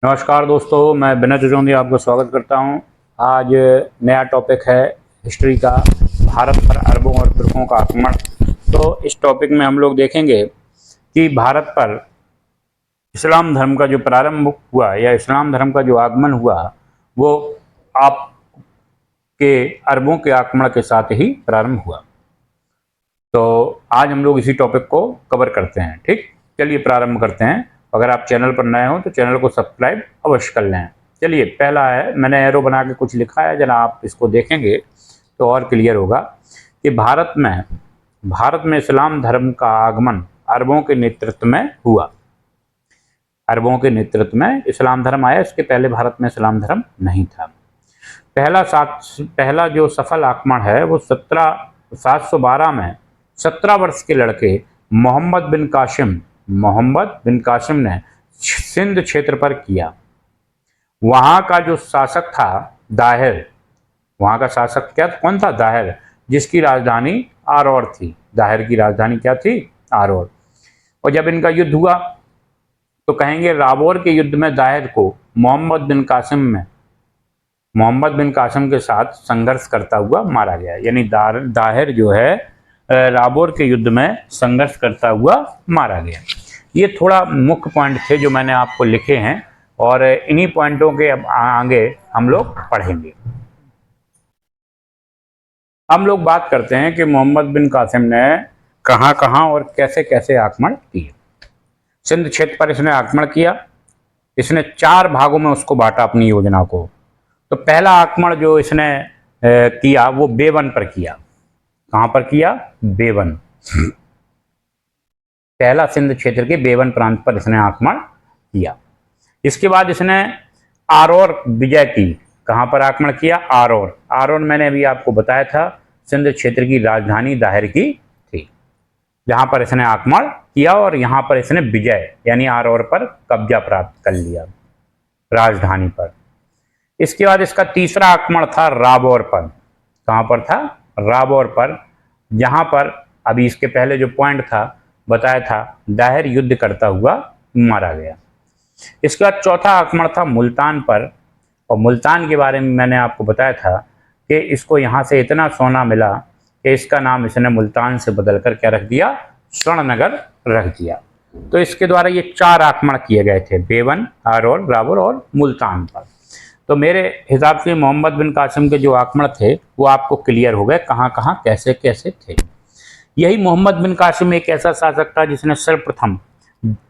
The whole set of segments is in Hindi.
नमस्कार दोस्तों, मैं विनय जुजोंदी आपको स्वागत करता हूं। आज नया टॉपिक है हिस्ट्री का, भारत पर अरबों और तुर्कों का आक्रमण। तो इस टॉपिक में हम लोग देखेंगे कि भारत पर इस्लाम धर्म का जो प्रारंभ हुआ या इस्लाम धर्म का जो आगमन हुआ वो आपके अरबों के आक्रमण के साथ ही प्रारंभ हुआ। तो आज हम लोग इसी टॉपिक को कवर करते हैं। ठीक, चलिए प्रारंभ करते हैं। अगर आप चैनल पर नए हो तो चैनल को सब्सक्राइब अवश्य कर लें। चलिए, पहला है, मैंने एरो बना के कुछ लिखा है, जरा आप इसको देखेंगे तो और क्लियर होगा कि भारत में इस्लाम धर्म का आगमन अरबों के नेतृत्व में हुआ। अरबों के नेतृत्व में इस्लाम धर्म आया, इसके पहले भारत में इस्लाम धर्म नहीं था। पहला जो सफल आक्रमण है वो 712 में 17 वर्ष के लड़के मोहम्मद बिन कासिम ने सिंध क्षेत्र पर किया। वहां का जो शासक था दाहिर, वहां का शासक कौन था? दाहिर, जिसकी राजधानी आरौर थी। दाहिर की राजधानी क्या थी? आरौर। और जब इनका युद्ध हुआ तो कहेंगे राबौर के युद्ध में दाहिर को मोहम्मद बिन कासिम के साथ संघर्ष करता हुआ मारा गया। यानी दाहिर जो है राबौर के युद्ध में संघर्ष करता हुआ मारा गया। ये थोड़ा मुख्य पॉइंट थे जो मैंने आपको लिखे हैं और इन्हीं पॉइंटों के अब आगे हम लोग पढ़ेंगे। हम लोग बात करते हैं कि मोहम्मद बिन कासिम ने कहां और कैसे कैसे आक्रमण किए। सिंध क्षेत्र पर इसने आक्रमण किया। इसने 4 भागों में उसको बांटा अपनी योजना को। तो पहला आक्रमण जो इसने किया वो बेवन पर किया। कहां पर किया? बेवन। पहला सिंध क्षेत्र के बेवन प्रांत पर इसने आक्रमण किया। इसके बाद इसने आरौर विजय की। कहां पर आक्रमण किया? आरौर। आरौर मैंने अभी आपको बताया था सिंध क्षेत्र की राजधानी दाहिर की थी, जहां पर इसने आक्रमण किया और यहां पर इसने विजय यानी आरौर पर कब्जा प्राप्त कर लिया, राजधानी पर। इसके बाद इसका तीसरा आक्रमण था राबौर पर। कहां पर था? राबौर पर, जहां पर अभी इसके पहले जो पॉइंट था बताया था दाहिर युद्ध करता हुआ मारा गया। इसके बाद चौथा आक्रमण था मुल्तान पर, और मुल्तान के बारे में मैंने आपको बताया था कि इसको यहाँ से इतना सोना मिला कि इसका नाम इसने मुल्तान से बदलकर क्या रख दिया? स्वर्णनगर रख दिया। तो इसके द्वारा ये 4 आक्रमण किए गए थे, बेवन, आरौर, राबौर और मुल्तान पर। तो मेरे हिसाब से मोहम्मद बिन कासिम के जो आक्रमण थे वो आपको क्लियर हो गए कहाँ कहाँ कैसे कैसे थे। यही मोहम्मद बिन कासिम एक ऐसा शासक था जिसने सर्वप्रथम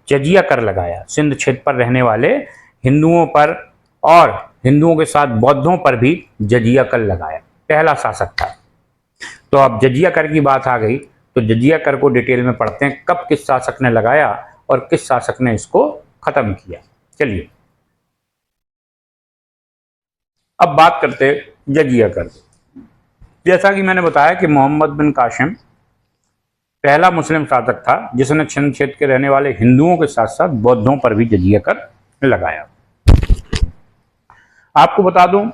जजिया कर लगाया सिंध क्षेत्र पर रहने वाले हिंदुओं पर, और हिंदुओं के साथ बौद्धों पर भी जजिया कर लगाया। पहला शासक था। तो अब जजिया कर की बात आ गई तो जजिया कर को डिटेल में पढ़ते हैं, कब किस शासक ने लगाया और किस शासक ने इसको खत्म किया। चलिए अब बात करते जजिया कर। जैसा कि मैंने बताया कि मोहम्मद बिन कासिम पहला मुस्लिम शासक था जिसने सिंध क्षेत्र के रहने वाले हिंदुओं के साथ साथ बौद्धों पर भी जजिया कर लगाया। आपको बता दूं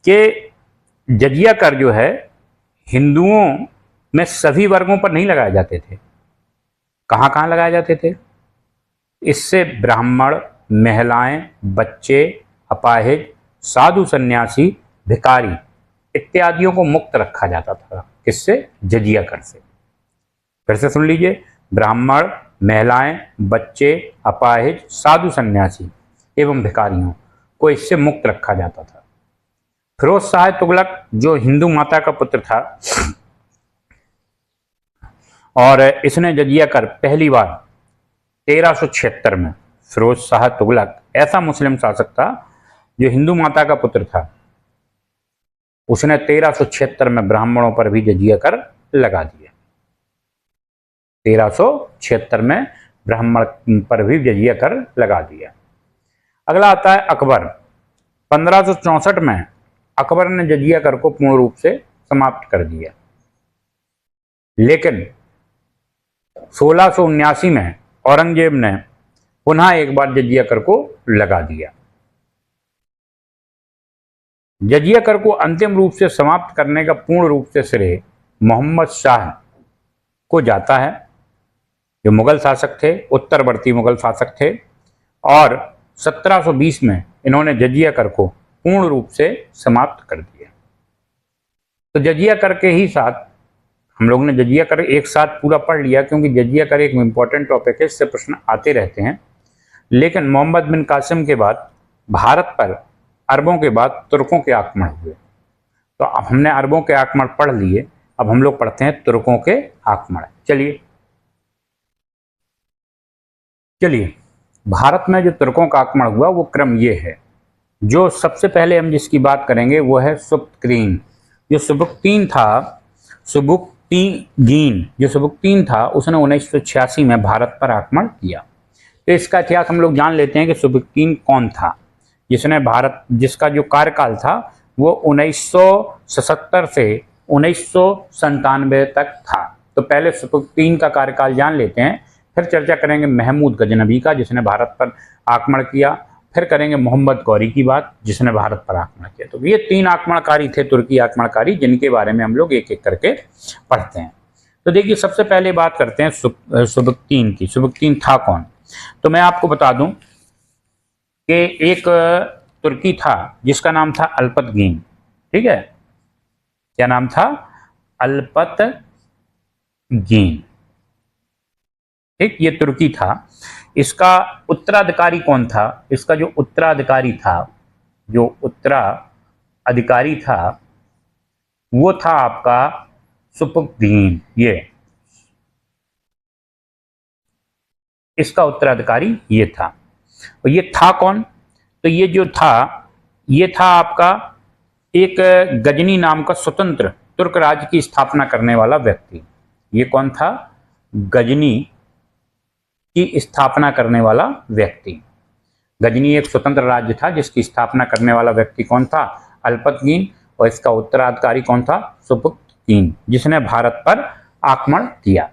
कि जजिया कर जो है हिंदुओं में सभी वर्गों पर नहीं लगाए जाते थे। कहां कहां लगाए जाते थे? इससे ब्राह्मण, महिलाएं, बच्चे, अपाहिज, साधु सन्यासी, भिखारी इत्यादियों को मुक्त रखा जाता था। किससे? जजिया कर से। फिर से सुन लीजिए, ब्राह्मण, महिलाएं, बच्चे, अपाहिज, साधु सन्यासी एवं भिखारियों को इससे मुक्त रखा जाता था। फिरोज शाह तुगलक जो हिंदू माता का पुत्र था और इसने जजिया कर पहली बार 1376 में, फिरोज शाह तुगलक ऐसा मुस्लिम शासक था जो हिंदू माता का पुत्र था, उसने 1376 में ब्राह्मणों पर भी जजिया कर लगा दिया। 1376 में ब्राह्मण पर भी जजिया कर लगा दिया। अगला आता है अकबर। 1564 में अकबर ने जजिया कर को पूर्ण रूप से समाप्त कर दिया, लेकिन 1679 में औरंगजेब ने पुनः एक बार जजिया कर को लगा दिया। जजिया कर को अंतिम रूप से समाप्त करने का पूर्ण रूप से श्रेय मोहम्मद शाह को जाता है, जो मुगल शासक थे, उत्तरवर्ती मुगल शासक थे, और 1720 में इन्होंने जजिया कर को पूर्ण रूप से समाप्त कर दिया। तो जजिया कर के ही साथ हम लोग ने जजिया कर एक साथ पूरा पढ़ लिया, क्योंकि जजिया कर एक इम्पॉर्टेंट टॉपिक है, इससे प्रश्न आते रहते हैं। लेकिन मोहम्मद बिन कासिम के बाद भारत पर अरबों के बाद तुर्कों के आक्रमण हुए। तो अब हमने अरबों के आक्रमण पढ़ लिए, अब हम लोग पढ़ते हैं तुर्कों के आक्रमण। चलिए भारत में जो तुर्कों का आक्रमण हुआ वो क्रम ये है। जो सबसे पहले हम जिसकी बात करेंगे वो है सुबुक्तीन। जो सुबुक्तीन था उसने 1986 में भारत पर आक्रमण किया। तो इसका इतिहास हम लोग जान लेते हैं कि सुबुक्तीन कौन था, जिसका जो कार्यकाल था वो 1977 से 1997 तक था। तो पहले सुबुक्तीन का कार्यकाल जान लेते हैं, फिर चर्चा करेंगे महमूद गजनबी का जिसने भारत पर आक्रमण किया, फिर करेंगे मोहम्मद गौरी की बात जिसने भारत पर आक्रमण किया। तो ये 3 आक्रमणकारी थे, तुर्की आक्रमणकारी, जिनके बारे में हम लोग एक एक करके पढ़ते हैं। तो देखिए सबसे पहले बात करते हैं सुबुक्तीन की। सुबुक्तीन था कौन? तो मैं आपको बता दूं कि एक तुर्की था जिसका नाम था अल्पतगीन। ठीक है, क्या नाम था? अल्पतगीन। ठीक, ये तुर्की था। इसका उत्तराधिकारी कौन था? इसका जो उत्तराधिकारी था वो था आपका सुबुक्तीन। ये इसका उत्तराधिकारी ये था। और ये था कौन? तो ये जो था ये था आपका एक गजनी नाम का स्वतंत्र तुर्क राज्य की स्थापना करने वाला व्यक्ति। ये कौन था? गजनी की स्थापना करने वाला व्यक्ति। गजनी एक स्वतंत्र राज्य था जिसकी स्थापना करने वाला व्यक्ति कौन था? अल्पतगीन। और इसका उत्तराधिकारी कौन था? सुबुक्तीन, जिसने भारत पर आक्रमण किया।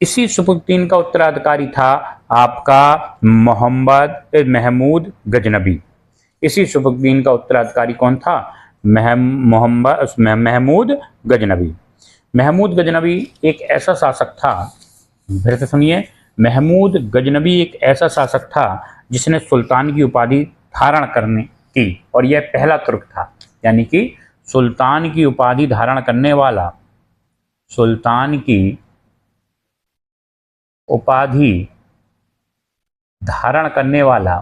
इसी सुबुक्तीन का उत्तराधिकारी था आपका महमूद गजनबी। इसी सुबुक्तीन का उत्तराधिकारी कौन था? महमूद गजनबी। महमूद गजनबी एक ऐसा शासक था, फिर से सुनिए, महमूद गजनबी एक ऐसा शासक था जिसने सुल्तान की उपाधि धारण करने की, और यह पहला तुर्क था। यानी कि सुल्तान की उपाधि धारण करने वाला, सुल्तान की उपाधि धारण करने वाला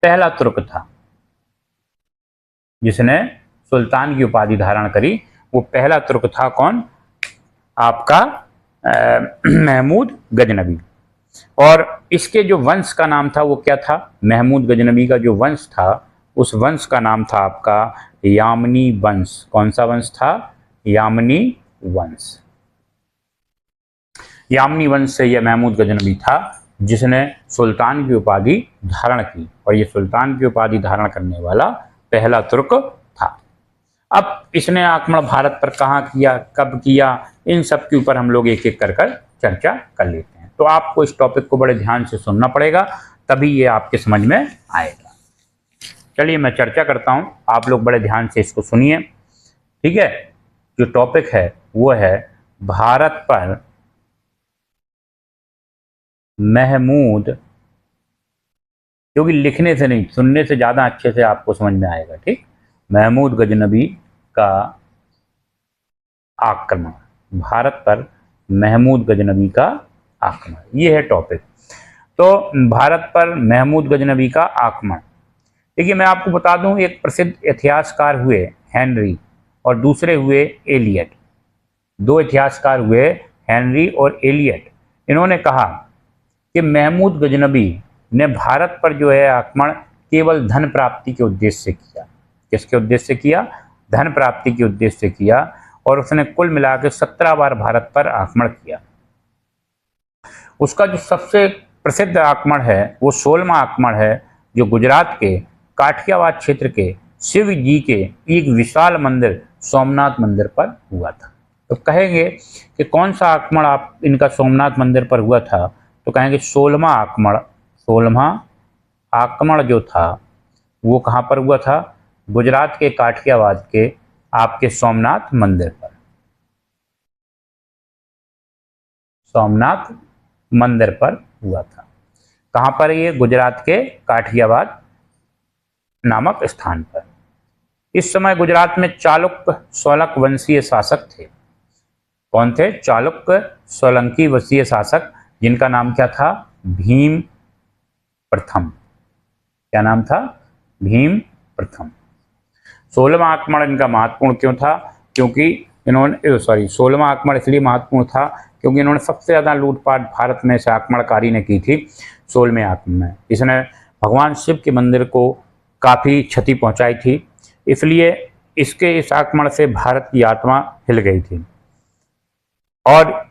पहला तुर्क था। जिसने सुल्तान की उपाधि धारण करी वो पहला तुर्क था। कौन? आपका महमूद गजनबी। और इसके जो वंश का नाम था वो क्या था? महमूद गजनबी का जो वंश था उस वंश का नाम था आपका यामनी वंश। कौन सा वंश था? यामनी वंश। यामनी वंश से यह महमूद गजनबी था जिसने सुल्तान की उपाधि धारण की, और ये सुल्तान की उपाधि धारण करने वाला पहला तुर्क था। अब इसने आक्रमण भारत पर कहाँ किया, कब किया, इन सब के ऊपर हम लोग एक एक कर चर्चा कर लेते हैं। तो आपको इस टॉपिक को बड़े ध्यान से सुनना पड़ेगा, तभी ये आपके समझ में आएगा। चलिए मैं चर्चा करता हूं, आप लोग बड़े ध्यान से इसको सुनिए। ठीक है, जो टॉपिक है वो है भारत पर महमूद, क्योंकि लिखने से नहीं सुनने से ज़्यादा अच्छे से आपको समझ में आएगा। ठीक, महमूद गजनबी का आक्रमण, भारत पर महमूद गजनबी का आक्रमण, ये है टॉपिक। तो भारत पर महमूद गजनबी का आक्रमण, देखिए मैं आपको बता दूं, एक प्रसिद्ध इतिहासकार हुए हेनरी और दूसरे हुए एलियट। 2 इतिहासकार हुए, हेनरी और एलियट। इन्होंने कहा कि महमूद गजनबी ने भारत पर जो है आक्रमण केवल धन प्राप्ति के उद्देश्य से किया। किसके उद्देश्य से किया? धन प्राप्ति के उद्देश्य से किया। और उसने कुल मिलाकर 17 बार भारत पर आक्रमण किया। उसका जो सबसे प्रसिद्ध आक्रमण है वो 16वां आक्रमण है, जो गुजरात के काठियावाड़ क्षेत्र के शिव जी के एक विशाल मंदिर सोमनाथ मंदिर पर हुआ था। तो कहेंगे कि कौन सा आक्रमण आप इनका सोमनाथ मंदिर पर हुआ था? तो कहेंगे 16वां आक्रमण। 16वां आक्रमण जो था वो कहाँ पर हुआ था? गुजरात के काठियावाड़ के आपके सोमनाथ मंदिर पर। सोमनाथ मंदिर पर हुआ था। कहाँ पर? ये गुजरात के काठियावाड़ नामक स्थान पर। इस समय गुजरात में चालुक्य सोलंक वंशीय शासक थे। कौन थे? चालुक्य सोलंकी वंशीय शासक, जिनका नाम क्या था? भीम प्रथम। क्या नाम था? भीम प्रथम। 16वां आक्रमण इनका महत्वपूर्ण क्यों था? क्योंकि इन्होंने 16वां आक्रमण इसलिए महत्वपूर्ण था क्योंकि इन्होंने सबसे ज़्यादा लूटपाट भारत में से आक्रमणकारी ने की थी 16वें आक्रमण में। इसने भगवान शिव के मंदिर को काफ़ी क्षति पहुंचाई थी, इसलिए इसके इस आक्रमण से भारत की आत्मा हिल गई थी। और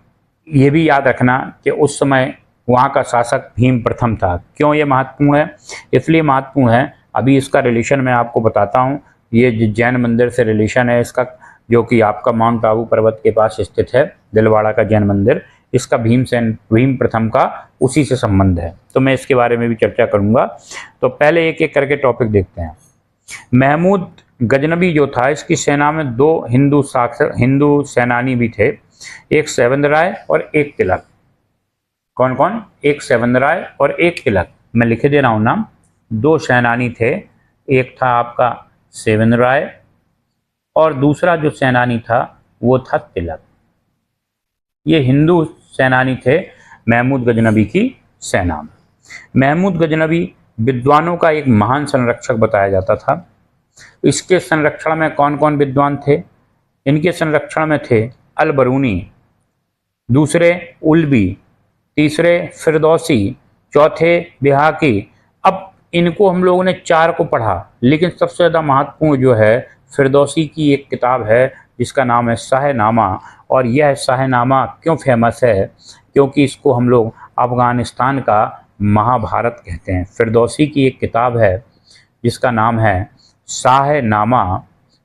ये भी याद रखना कि उस समय वहाँ का शासक भीम प्रथम था। क्यों ये महत्वपूर्ण है? इसलिए महत्वपूर्ण है, अभी इसका रिलेशन मैं आपको बताता हूँ। ये जैन मंदिर से रिलेशन है इसका, जो कि आपका माउंट आबू पर्वत के पास स्थित है, दिलवाड़ा का जैन मंदिर। इसका भीम प्रथम का उसी से संबंध है, तो मैं इसके बारे में भी चर्चा करूँगा। तो पहले एक एक करके टॉपिक देखते हैं। महमूद गजनबी जो था, इसकी सेना में 2 हिंदू सेनानी भी थे, एक सेवंद राय और एक तिलक। कौन कौन? एक सेवंद राय और एक तिलक। मैं लिखे दे रहा हूं नाम। 2 सेनानी थे, एक था आपका सेवंद राय और दूसरा जो सेनानी था वो था तिलक। ये हिंदू सेनानी थे महमूद गजनबी की सेना में। महमूद गजनबी विद्वानों का एक महान संरक्षक बताया जाता था। इसके संरक्षण में कौन कौन विद्वान थे? इनके संरक्षण में थे अल बरूनी, दूसरे उल्बी, तीसरे फिरदौसी, चौथे बिहाकी। अब इनको हम लोगों ने 4 को पढ़ा, लेकिन सबसे ज़्यादा महत्वपूर्ण जो है फिरदौसी की एक किताब है जिसका नाम है शाहनामा। और यह शाहनामा क्यों फेमस है? क्योंकि इसको हम लोग अफ़गानिस्तान का महाभारत कहते हैं। फिरदौसी की एक किताब है जिसका नाम है शाहनामा।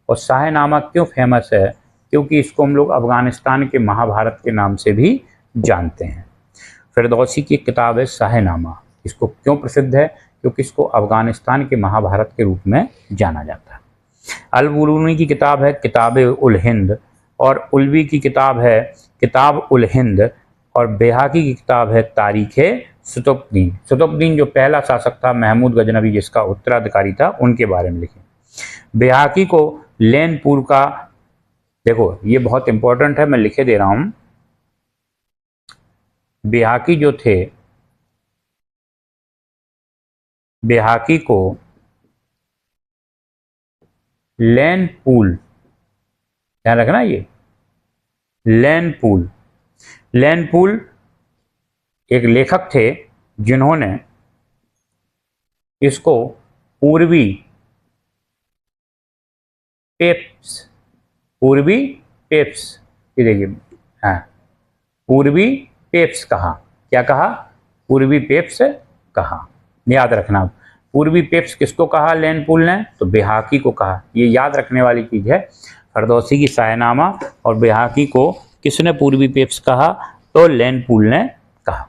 और शाहनामा क्यों फेमस है? क्योंकि इसको हम लोग अफ़गानिस्तान के महाभारत के नाम से भी जानते हैं। फिरदौसी की किताब है शाहनामा। इसको क्यों प्रसिद्ध है? क्योंकि इसको अफ़गानिस्तान के महाभारत के रूप में जाना जाता है। अल-बरूनी की किताब है किताब उल हिंद, और उल्वी की किताब है किताब उल हिंद, और बेहाकी की किताब है तारीख़े कुतुबुद्दीन। कुतुबुद्दीन जो पहला शासक था महमूद गजनबी, जिसका उत्तराधिकारी था, उनके बारे में लिखे। बेहाकी को लैनपुर का, देखो ये बहुत इंपॉर्टेंट है, मैं लिखे दे रहा हूं। बेहाकी जो थे, बेहाकी को लैनपूल, ध्यान रखना, ये लैनपूल एक लेखक थे जिन्होंने इसको पूर्वी पेप्स, ये देखिए, हाँ, पूर्वी पेप्स कहा। क्या कहा? पूर्वी पेप्स कहा। याद रखना, पूर्वी पेप्स किसको कहा लैनपूल ने? तो बेहाकी को कहा। ये याद रखने वाली चीज़ है। फिरदौसी की शाहनामा और बेहाकी को किसने पूर्वी पेप्स कहा? तो लैनपूल ने कहा।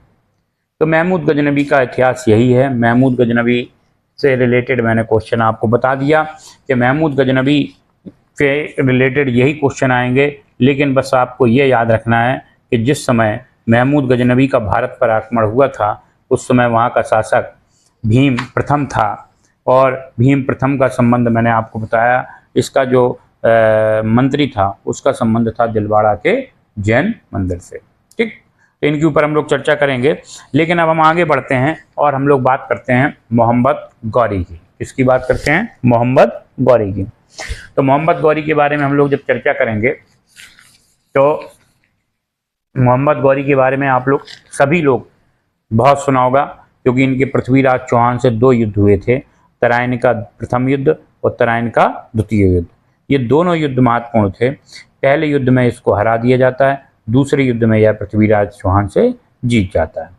तो महमूद गजनबी का इतिहास यही है। महमूद गजनबी से रिलेटेड मैंने क्वेश्चन आपको बता दिया कि महमूद गजनबी से रिलेटेड यही क्वेश्चन आएंगे, लेकिन बस आपको ये याद रखना है कि जिस समय महमूद गजनबी का भारत पर आक्रमण हुआ था, उस समय वहाँ का शासक भीम प्रथम था, और भीम प्रथम का संबंध मैंने आपको बताया। इसका जो मंत्री था उसका संबंध था दिलवाड़ा के जैन मंदिर से। ठीक, तो इनके ऊपर हम लोग चर्चा करेंगे। लेकिन अब हम आगे बढ़ते हैं और हम लोग बात करते हैं मोहम्मद गौरी की। किसकी बात करते हैं? मोहम्मद गौरी की। तो मोहम्मद गौरी के बारे में हम लोग जब चर्चा करेंगे, तो मोहम्मद गौरी के बारे में आप लोग सभी लोग बहुत सुना होगा, क्योंकि इनके पृथ्वीराज चौहान से 2 युद्ध हुए थे, तराइन का प्रथम युद्ध और तराइन का द्वितीय युद्ध। ये दोनों युद्ध महत्वपूर्ण थे। पहले युद्ध में इसको हरा दिया जाता है, दूसरे युद्ध में यह पृथ्वीराज चौहान से जीत जाता है।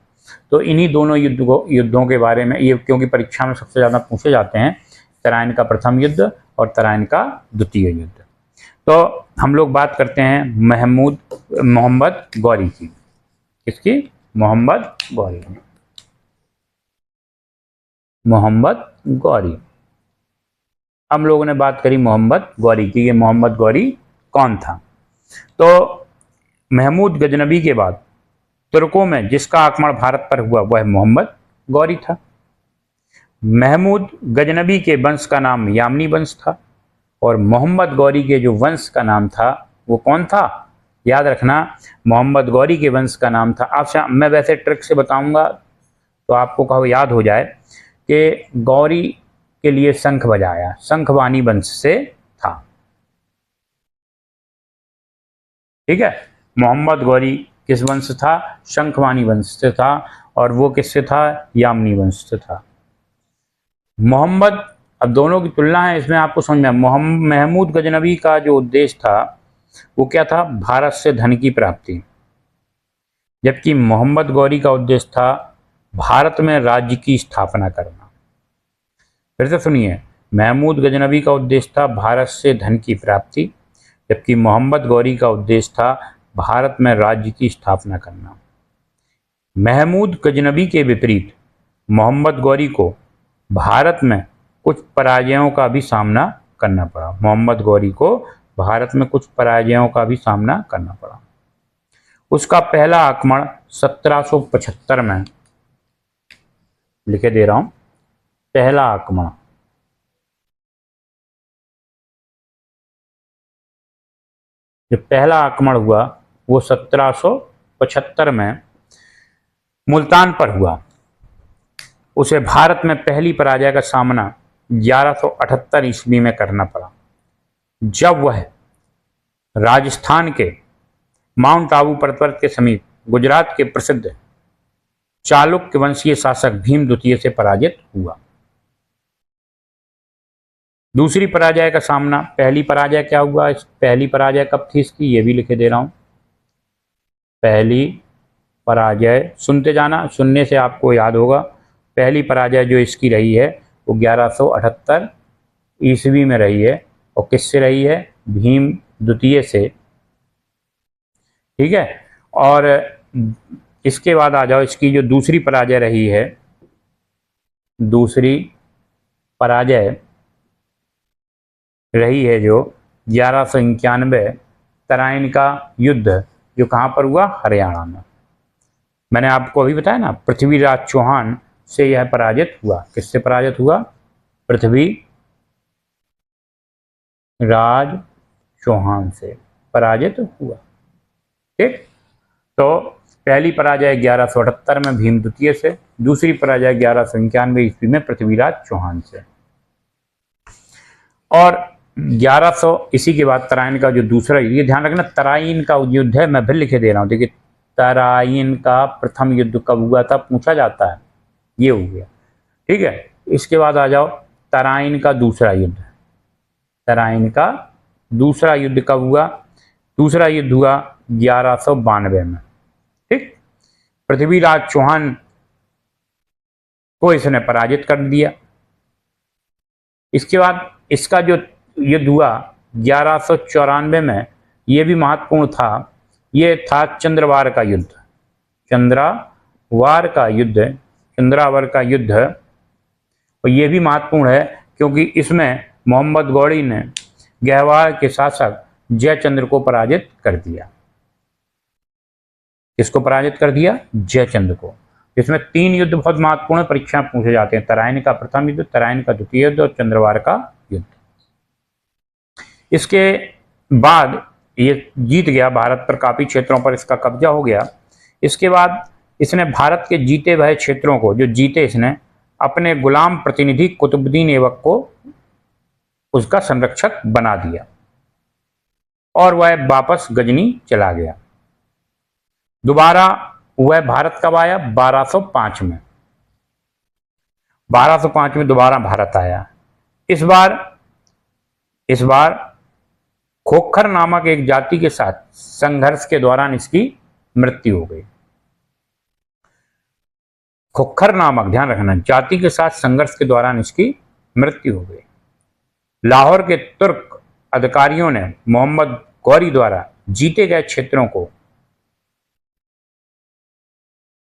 तो इन्हीं दोनों युद्धों के बारे में ये, क्योंकि परीक्षा में सबसे ज़्यादा पूछे जाते हैं, तराइन का प्रथम युद्ध और तराइन का द्वितीय युद्ध। तो हम लोग बात करते हैं मोहम्मद गौरी की। किसकी? मोहम्मद गौरी। मोहम्मद गौरी, हम लोगों ने बात करी मोहम्मद गौरी की। ये मोहम्मद गौरी कौन था? तो महमूद गजनबी के बाद तुर्कों में जिसका आक्रमण भारत पर हुआ वह मोहम्मद गौरी था। महमूद गजनबी के वंश का नाम यामनी वंश था और मोहम्मद गौरी के जो वंश का नाम था वो कौन था? याद रखना, मोहम्मद गौरी के वंश का नाम था। आपसे मैं वैसे ट्रिक से बताऊंगा तो आपको कहो याद हो जाए कि गौरी के लिए शंख बजाया, शंखवानी वंश से था। ठीक है, मोहम्मद गौरी किस वंश था? शंखवानी वंश से था। और वो किससे था? यामनी वंश से था। मोहम्मद, अब दोनों की तुलना है इसमें आपको समझ में। महमूद गजनबी का जो उद्देश्य था वो क्या था? भारत से धन की प्राप्ति, जबकि मोहम्मद गौरी का उद्देश्य था भारत में राज्य की स्थापना करना। फिर से सुनिए, महमूद गजनबी का उद्देश्य था भारत से धन की प्राप्ति, जबकि मोहम्मद गौरी का उद्देश्य था भारत में राज्य की स्थापना करना। महमूद गजनबी के विपरीत मोहम्मद गौरी को भारत में कुछ पराजयों का भी सामना करना पड़ा। मोहम्मद गौरी को भारत में कुछ पराजयों का भी सामना करना पड़ा। उसका पहला आक्रमण 1775 में, लिखे दे रहा हूं, पहला आक्रमण जो पहला आक्रमण हुआ वो 1775 में मुल्तान पर हुआ। उसे भारत में पहली पराजय का सामना 1178 ईस्वी में करना पड़ा, जब वह राजस्थान के माउंट आबू पर्वत के समीप गुजरात के प्रसिद्ध चालुक्य वंशीय शासक भीम द्वितीय से पराजित हुआ। दूसरी पराजय का सामना, पहली पराजय क्या हुआ? पहली पराजय कब थी इसकी, ये भी लिखे दे रहा हूं। पहली पराजय सुनते जाना, सुनने से आपको याद होगा। पहली पराजय जो इसकी रही है वो 1178 ईस्वी में रही है। और किससे रही है? भीम द्वितीय से। ठीक है, और इसके बाद आ जाओ, इसकी जो दूसरी पराजय रही है, दूसरी पराजय रही है जो 1191 तराइन का युद्ध, जो कहाँ पर हुआ? हरियाणा में। मैंने आपको अभी बताया ना, पृथ्वीराज चौहान से यह पराजित हुआ। किससे पराजित हुआ? पृथ्वीराज चौहान से पराजित हुआ। ठीक, तो पहली पराजय 1178 में भीम द्वितीय से, दूसरी पराजय 1191 ईस्वी में पृथ्वीराज चौहान से। और 1100 इसी के बाद तराइन का जो दूसरा, ये ध्यान रखना, तराइन का युद्ध है, मैं फिर लिखे दे रहा हूँ। देखिए, तराइन का प्रथम युद्ध कब हुआ था पूछा जाता है, ये हो गया। ठीक है, इसके बाद आ जाओ तराइन का दूसरा युद्ध। तराइन का दूसरा युद्ध कब हुआ? दूसरा युद्ध हुआ 1192 में। ठीक, पृथ्वीराज चौहान को इसने पराजित कर दिया। इसके बाद इसका जो युद्ध हुआ 1194 में, ये भी महत्वपूर्ण था। ये था चंद्रवार का युद्ध। चंद्रवार का युद्ध, चंद्रावर का युद्ध। और ये भी महत्वपूर्ण है क्योंकि इसमें मोहम्मद गौरी ने गहवार के शासक जयचंद्र को पराजित कर दिया। किसको पराजित कर दिया? जयचंद्र को। इसमें 3 युद्ध बहुत महत्वपूर्ण परीक्षा पूछे जाते हैं: तराइन का प्रथम युद्ध, तराइन का द्वितीय युद्ध और चंद्रवार का युद्ध। इसके बाद ये जीत गया, भारत पर काफी क्षेत्रों पर इसका कब्जा हो गया। इसके बाद इसने भारत के जीते हुए क्षेत्रों को, जो जीते, इसने अपने गुलाम प्रतिनिधि कुतुबुद्दीन ऐबक को उसका संरक्षक बना दिया और वह वापस गजनी चला गया। दोबारा वह भारत कब आया? 1205 में। 1205 में दोबारा भारत आया। इस बार खोखर नामक एक जाति के साथ संघर्ष के दौरान इसकी मृत्यु हो गई। खोखर नामक, ध्यान रखना, जाति के साथ संघर्ष के दौरान इसकी मृत्यु हो गई। लाहौर के तुर्क अधिकारियों ने मोहम्मद गौरी द्वारा जीते गए क्षेत्रों को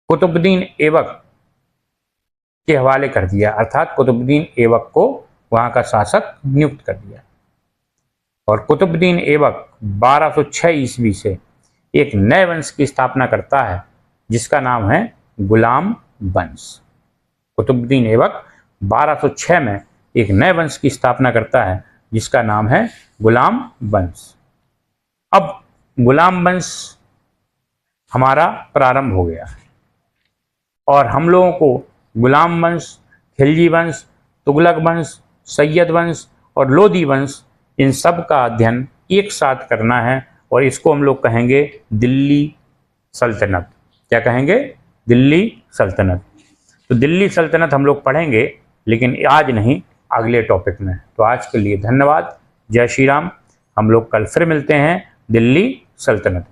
कुतुबुद्दीन ऐबक के हवाले कर दिया, अर्थात कुतुबुद्दीन ऐबक को वहां का शासक नियुक्त कर दिया। और कुतुबुद्दीन ऐबक 1206 ईस्वी से एक नए वंश की स्थापना करता है जिसका नाम है गुलाम वंश। कुतुबुद्दीन ऐबक 1206 में एक नए वंश की स्थापना करता है जिसका नाम है गुलाम वंश। अब गुलाम वंश हमारा प्रारंभ हो गया और हम लोगों को गुलाम वंश, खिलजी वंश, तुगलक वंश, सैयद वंश और लोदी वंश, इन सब का अध्ययन एक साथ करना है और इसको हम लोग कहेंगे दिल्ली सल्तनत। क्या कहेंगे? दिल्ली सल्तनत। तो दिल्ली सल्तनत हम लोग पढ़ेंगे, लेकिन आज नहीं, अगले टॉपिक में। तो आज के लिए धन्यवाद। जय श्री राम। हम लोग कल फिर मिलते हैं दिल्ली सल्तनत।